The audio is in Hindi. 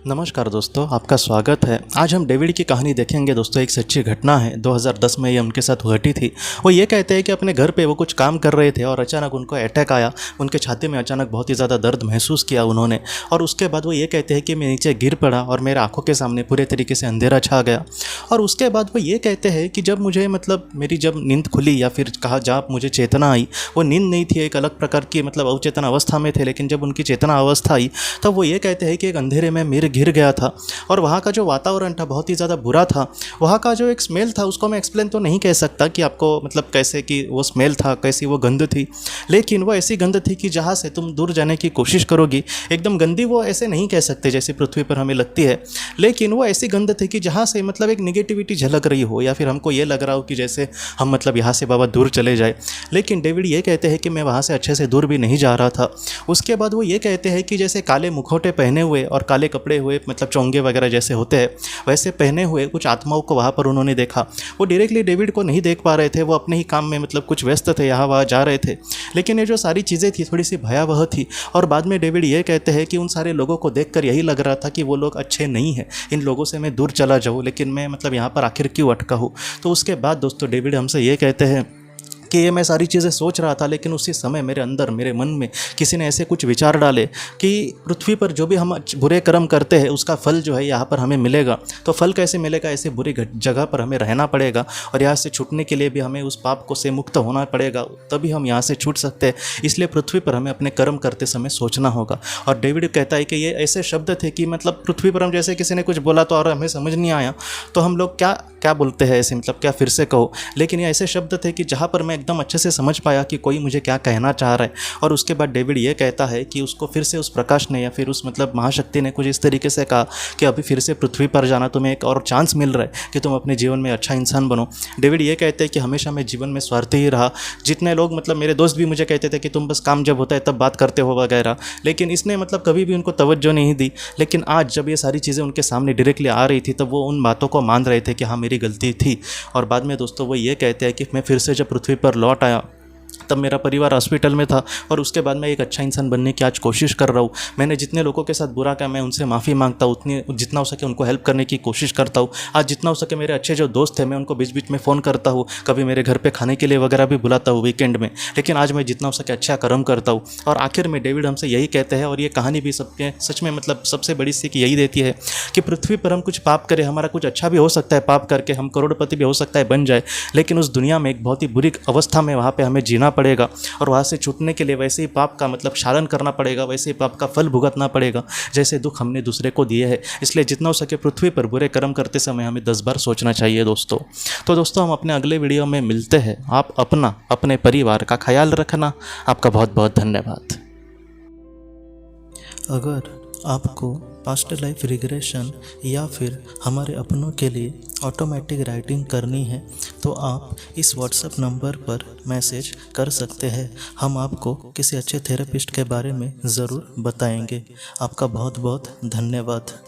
नमस्कार दोस्तों, आपका स्वागत है। आज हम डेविड की कहानी देखेंगे दोस्तों। एक सच्ची घटना है, 2010 में ये उनके साथ घटी थी। वो ये कहते हैं कि अपने घर पे वो कुछ काम कर रहे थे और अचानक उनको अटैक आया। उनके छाती में अचानक बहुत ही ज़्यादा दर्द महसूस किया उन्होंने, और उसके बाद वो ये कहते हैं कि मैं नीचे गिर पड़ा और मेरे आंखों के सामने पूरे तरीके से अंधेरा छा गया। और उसके बाद वो ये कहते हैं कि जब मुझे मेरी जब नींद खुली या फिर कहा जब मुझे चेतना आई, वो नींद नहीं थी, एक अलग प्रकार की अवचेतन अवस्था में थे। लेकिन जब उनकी चेतना अवस्था आई तब वो ये कहते हैं कि एक अंधेरे में मेरे गिर गया था और वहाँ का जो वातावरण था बहुत ही ज़्यादा बुरा था। वहाँ का जो एक स्मेल था उसको मैं एक्सप्लेन तो नहीं कह सकता कि आपको कैसे कि वो स्मेल था, कैसी वो गंध थी। लेकिन वो ऐसी गंध थी कि जहाँ से तुम दूर जाने की कोशिश करोगी, एकदम गंदी वो ऐसे नहीं कह सकते जैसे पृथ्वी पर हमें लगती है, लेकिन वो ऐसी गंध थी कि जहाँ से एक निगेटिविटी झलक रही हो या फिर हमको ये लग रहा हो कि जैसे हम यहाँ से बाबा दूर चले जाए। लेकिन डेविड ये कहते हैं कि मैं वहाँ से अच्छे से दूर भी नहीं जा रहा था। उसके बाद वो ये कहते हैं कि जैसे काले मुखौटे पहने हुए और काले कपड़े हुए चोंगे वगैरह जैसे होते हैं वैसे पहने हुए कुछ आत्माओं को वहाँ पर उन्होंने देखा। वो डायरेक्टली डेविड को नहीं देख पा रहे थे, वो अपने ही काम में कुछ व्यस्त थे, यहाँ वहाँ जा रहे थे। लेकिन ये जो सारी चीज़ें थी थोड़ी सी भयावह थी। और बाद में डेविड ये कहते हैं कि उन सारे लोगों को देखकर यही लग रहा था कि वो लोग अच्छे नहीं हैं, इन लोगों से मैं दूर चला जाऊँ, लेकिन मैं यहाँ पर आखिर क्यों अटका हूँ। तो उसके बाद दोस्तों डेविड हमसे ये कहते हैं कि ये मैं सारी चीज़ें सोच रहा था, लेकिन उसी समय मेरे अंदर मेरे मन में किसी ने ऐसे कुछ विचार डाले कि पृथ्वी पर जो भी हम बुरे कर्म करते हैं उसका फल जो है यहाँ पर हमें मिलेगा। तो फल कैसे मिलेगा? ऐसे बुरी जगह पर हमें रहना पड़ेगा और यहाँ से छूटने के लिए भी हमें उस पाप को से मुक्त होना पड़ेगा, तभी हम यहाँ से छूट सकते हैं। इसलिए पृथ्वी पर हमें अपने कर्म करते समय सोचना होगा। और डेविड कहता है कि ये ऐसे शब्द थे कि पृथ्वी पर हम जैसे किसी ने कुछ बोला तो और हमें समझ नहीं आया तो हम लोग क्या क्या बोलते हैं ऐसे, क्या फिर से कहो। लेकिन ये ऐसे शब्द थे कि जहाँ पर मैं एकदम अच्छे से समझ पाया कि कोई मुझे क्या कहना चाह रहा है। और उसके बाद डेविड ये कहता है कि उसको फिर से उस प्रकाश ने या फिर उस महाशक्ति ने कुछ इस तरीके से कहा कि अभी फिर से पृथ्वी पर जाना, तुम्हें एक और चांस मिल रहा है कि तुम अपने जीवन में अच्छा इंसान बनो। डेविड ये कहते हैं कि हमेशा मैं जीवन में स्वार्थी ही रहा। जितने लोग मेरे दोस्त भी मुझे कहते थे कि तुम बस काम जब होता है तब बात करते हो वगैरह, लेकिन इसने कभी भी उनको तवज्जो नहीं दी। लेकिन आज जब ये सारी चीज़ें उनके सामने डायरेक्टली आ रही थी तब वो उन बातों को मान रहे थे कि हाँ मेरी गलती थी। और बाद में दोस्तों वो ये कहते हैं कि मैं फिर से जब पृथ्वी पर लौट आया तब मेरा परिवार हॉस्पिटल में था और उसके बाद मैं एक अच्छा इंसान बनने की आज कोशिश कर रहा हूँ। मैंने जितने लोगों के साथ बुरा किया मैं उनसे माफ़ी मांगता हूँ, जितना हो सके उनको हेल्प करने की कोशिश करता हूँ। आज जितना हो सके मेरे अच्छे जो दोस्त हैं मैं उनको बीच बीच में फ़ोन करता हूँ, कभी मेरे घर पे खाने के लिए वगैरह भी बुलाता हूँ वीकेंड में। लेकिन आज मैं जितना हो सके अच्छा कर्म करता हूँ। और आखिर में डेविड हमसे यही कहते हैं, और ये कहानी भी सबके सच में सबसे बड़ी सीख यही देती है कि पृथ्वी पर हम कुछ पाप करें, हमारा कुछ अच्छा भी हो सकता है पाप करके, हम करोड़पति भी हो सकता है बन जाए, लेकिन उस दुनिया में एक बहुत ही बुरी अवस्था में वहाँ पर हमें जीना पड़ेगा। और वहाँ से छूटने के लिए वैसे ही पाप का क्षालन करना पड़ेगा, वैसे ही पाप का फल भुगतना पड़ेगा जैसे दुख हमने दूसरे को दिए हैं। इसलिए जितना हो सके पृथ्वी पर बुरे कर्म करते समय हमें 10 बार सोचना चाहिए दोस्तों। तो दोस्तों हम अपने अगले वीडियो में मिलते हैं। आप अपने परिवार का ख्याल रखना। आपका बहुत बहुत धन्यवाद। अगर आपको पास्ट लाइफ रिग्रेशन या फिर हमारे अपनों के लिए ऑटोमेटिक राइटिंग करनी है तो आप इस व्हाट्सएप नंबर पर मैसेज कर सकते हैं। हम आपको किसी अच्छे थेरेपिस्ट के बारे में ज़रूर बताएंगे। आपका बहुत बहुत धन्यवाद।